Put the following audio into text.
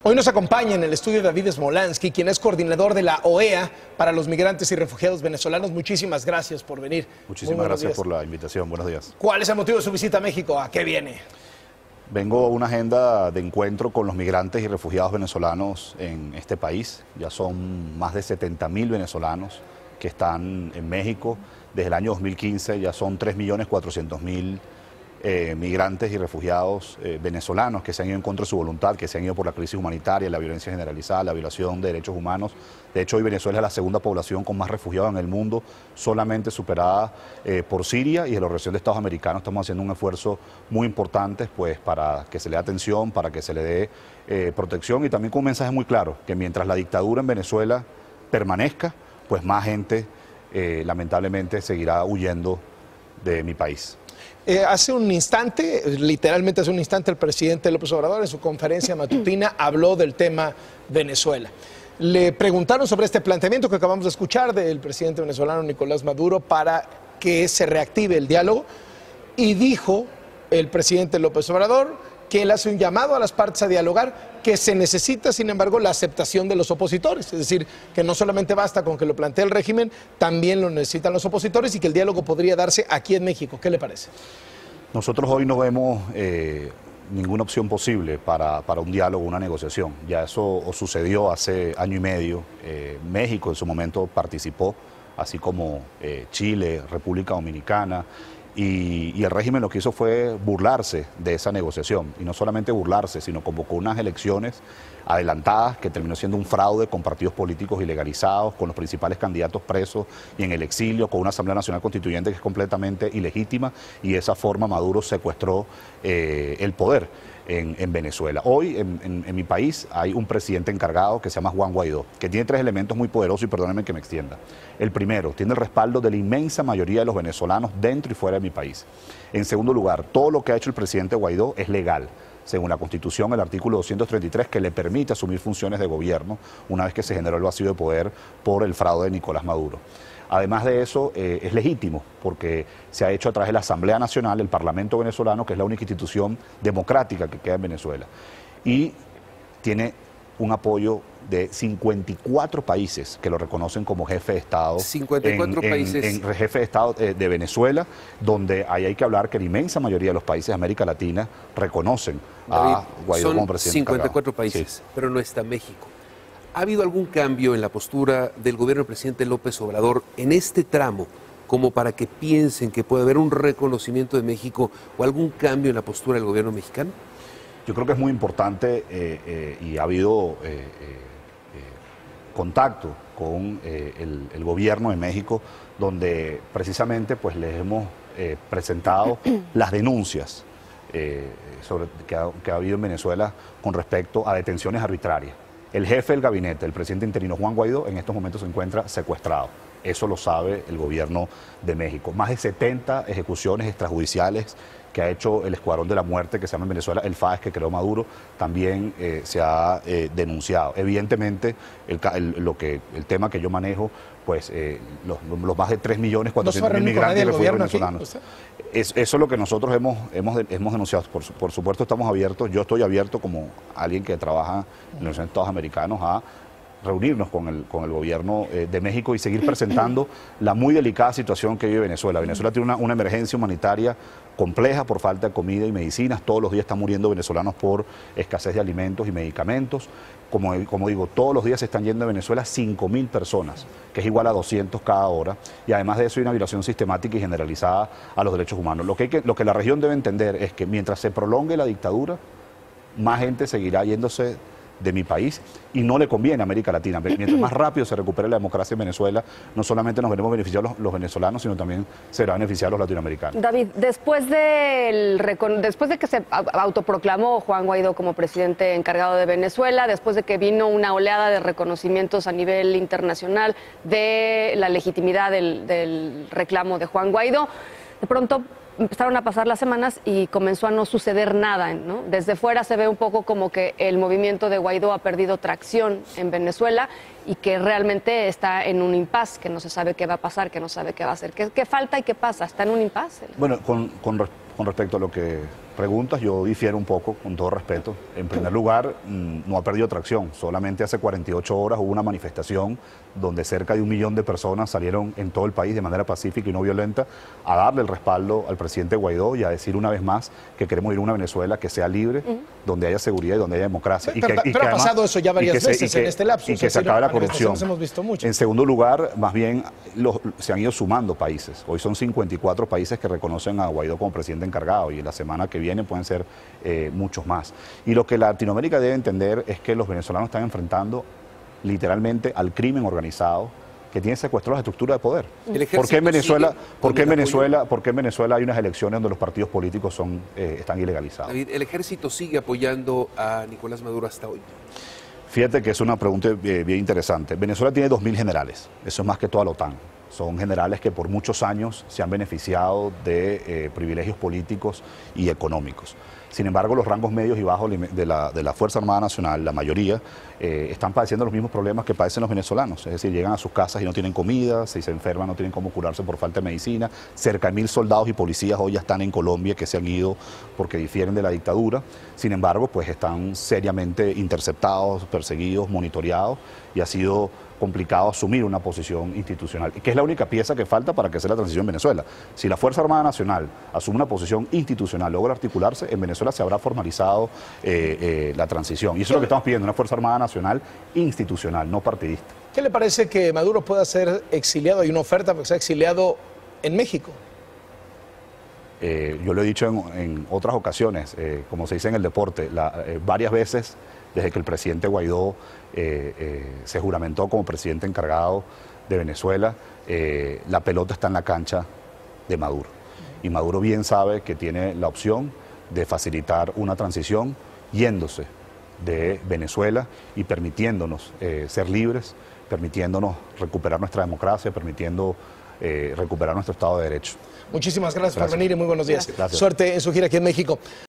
Hoy nos acompaña en el estudio David Smolansky, quien es coordinador de la OEA para los migrantes y refugiados venezolanos. Muchísimas gracias por venir. Muchísimas gracias por la invitación. Buenos días. ¿Cuál es el motivo de su visita a México? ¿A qué viene? Vengo a una agenda de encuentro con los migrantes y refugiados venezolanos en este país. Ya son más de 70.000 venezolanos que están en México. Desde el año 2015 ya son 3.400.000 migrantes y refugiados venezolanos que se han ido en contra de su voluntad, que se han ido por la crisis humanitaria, la violencia generalizada, la violación de derechos humanos. De hecho, hoy Venezuela es la segunda población con más refugiados en el mundo, solamente superada por Siria, y en la Organización de Estados Americanos estamos haciendo un esfuerzo muy importante pues, para que se le dé atención, para que se le dé protección, y también con un mensaje muy claro, que mientras la dictadura en Venezuela permanezca, pues más gente lamentablemente seguirá huyendo de mi país. Hace un instante, literalmente hace un instante, el presidente López Obrador en su conferencia matutina habló del tema Venezuela. Le preguntaron sobre este planteamiento que acabamos de escuchar del presidente venezolano Nicolás Maduro para que se reactive el diálogo, y dijo el presidente López Obrador que él hace un llamado a las partes a dialogar, que se necesita, sin embargo, la aceptación de los opositores. Es decir, que no solamente basta con que lo plantee el régimen, también lo necesitan los opositores, y que el diálogo podría darse aquí en México. ¿Qué le parece? Nosotros hoy no vemos ninguna opción posible para un diálogo, una negociación. Ya eso sucedió hace año y medio. México en su momento participó, así como Chile, República Dominicana. Y el régimen lo que hizo fue burlarse de esa negociación, y no solamente burlarse, sino convocó unas elecciones adelantadas que terminó siendo un fraude, con partidos políticos ilegalizados, con los principales candidatos presos y en el exilio, con una Asamblea Nacional Constituyente que es completamente ilegítima, y de esa forma Maduro secuestró el poder en Venezuela. Hoy en mi país hay un presidente encargado que se llama Juan Guaidó, que tiene tres elementos muy poderosos, y perdónenme que me extienda. El primero, tiene el respaldo de la inmensa mayoría de los venezolanos dentro y fuera de mi país. En segundo lugar, todo lo que ha hecho el presidente Guaidó es legal, según la Constitución, el artículo 233, que le permite asumir funciones de gobierno una vez que se generó el vacío de poder por el fraude de Nicolás Maduro. Además de eso, es legítimo porque se ha hecho a través de la Asamblea Nacional, el Parlamento venezolano, que es la única institución democrática que queda en Venezuela. Y tiene un apoyo de 54 países que lo reconocen como jefe de Estado. 54 países. Jefe de Estado de Venezuela, donde ahí hay que hablar que la inmensa mayoría de los países de América Latina reconocen a Guaidó como presidente. 54 países, sí. Pero no está México. ¿Ha habido algún cambio en la postura del gobierno del presidente López Obrador en este tramo, como para que piensen que puede haber un reconocimiento de México o algún cambio en la postura del gobierno mexicano? Yo creo que es muy importante y ha habido contacto con el gobierno de México, donde precisamente pues les hemos presentado las denuncias que ha habido en Venezuela con respecto a detenciones arbitrarias. El jefe del gabinete, el presidente interino Juan Guaidó, en estos momentos se encuentra secuestrado. Eso lo sabe el gobierno de México. Más de 70 ejecuciones extrajudiciales que ha hecho el Escuadrón de la Muerte, que se llama en Venezuela el FAES, que creó Maduro, también se ha denunciado. Evidentemente, el tema que yo manejo, pues los más de 3.400.000 migrantes y refugiados venezolanos. Eso es lo que nosotros hemos denunciado. Por supuesto estamos abiertos, yo estoy abierto como alguien que trabaja en los Estados Americanos a reunirnos con el gobierno de México y seguir presentando la muy delicada situación que vive Venezuela. Venezuela tiene una emergencia humanitaria compleja por falta de comida y medicinas. Todos los días están muriendo venezolanos por escasez de alimentos y medicamentos. Como digo, todos los días se están yendo de Venezuela 5.000 personas, que es igual a 200 cada hora, y además de eso hay una violación sistemática y generalizada a los derechos humanos. Lo que la región debe entender es que mientras se prolongue la dictadura, más gente seguirá yéndose de mi país, y no le conviene a América Latina. Mientras más rápido se recupere la democracia en Venezuela, no solamente nos veremos beneficiados los venezolanos, sino también se verán beneficiados los latinoamericanos. David, después de que se autoproclamó Juan Guaidó como presidente encargado de Venezuela, después de que vino una oleada de reconocimientos a nivel internacional de la legitimidad del reclamo de Juan Guaidó, de pronto empezaron a pasar las semanas y comenzó a no suceder nada, ¿no? Desde fuera se ve un poco como que el movimiento de Guaidó ha perdido tracción en Venezuela y que realmente está en un impasse, que no se sabe qué va a pasar, que no sabe qué va a hacer. ¿Qué falta y qué pasa? ¿Está en un impasse? Bueno, con respecto a lo que preguntas, yo difiero un poco, con todo respeto. En primer lugar, no ha perdido tracción. Solamente hace 48 horas hubo una manifestación donde cerca de 1 millón de personas salieron en todo el país de manera pacífica y no violenta a darle el respaldo al presidente Guaidó y a decir una vez más que queremos ir a una Venezuela que sea libre, donde haya seguridad y donde haya democracia. Pero ha pasado eso ya varias veces en este lapso. Y que se acabe la corrupción. Hemos visto mucho. En segundo lugar, más bien se han ido sumando países. Hoy son 54 países que reconocen a Guaidó como presidente encargado y la semana que viene pueden ser muchos más. Y lo que Latinoamérica debe entender es que los venezolanos están enfrentando literalmente al crimen organizado que tiene secuestradas las estructuras de poder. ¿Por qué en Venezuela hay unas elecciones donde los partidos políticos están ilegalizados? David, ¿el ejército sigue apoyando a Nicolás Maduro hasta hoy? Fíjate que es una pregunta bien interesante. Venezuela tiene 2.000 generales, eso es más que toda la OTAN. Son generales que por muchos años se han beneficiado de privilegios políticos y económicos. Sin embargo, los rangos medios y bajos de la Fuerza Armada Nacional, la mayoría, están padeciendo los mismos problemas que padecen los venezolanos. Es decir, llegan a sus casas y no tienen comida, si se enferman no tienen cómo curarse por falta de medicina. Cerca de 1.000 soldados y policías hoy ya están en Colombia que se han ido porque difieren de la dictadura. Sin embargo, pues están seriamente interceptados, perseguidos, monitoreados y ha sido complicado asumir una posición institucional, que es la única pieza que falta para que sea la transición en Venezuela. Si la Fuerza Armada Nacional asume una posición institucional, logra articularse, en Venezuela se habrá formalizado la transición. Y eso es lo que estamos pidiendo, una Fuerza Armada Nacional institucional, no partidista. ¿Qué le parece que Maduro pueda ser exiliado? Hay una oferta para que sea exiliado en México. Yo lo he dicho en otras ocasiones, como se dice en el deporte, varias veces desde que el presidente Guaidó se juramentó como presidente encargado de Venezuela, la pelota está en la cancha de Maduro. Y Maduro bien sabe que tiene la opción de facilitar una transición yéndose de Venezuela y permitiéndonos ser libres, permitiéndonos recuperar nuestra democracia, permitiendo recuperar nuestro Estado de Derecho. Muchísimas gracias por venir y muy buenos días. Gracias. Suerte en su gira aquí en México.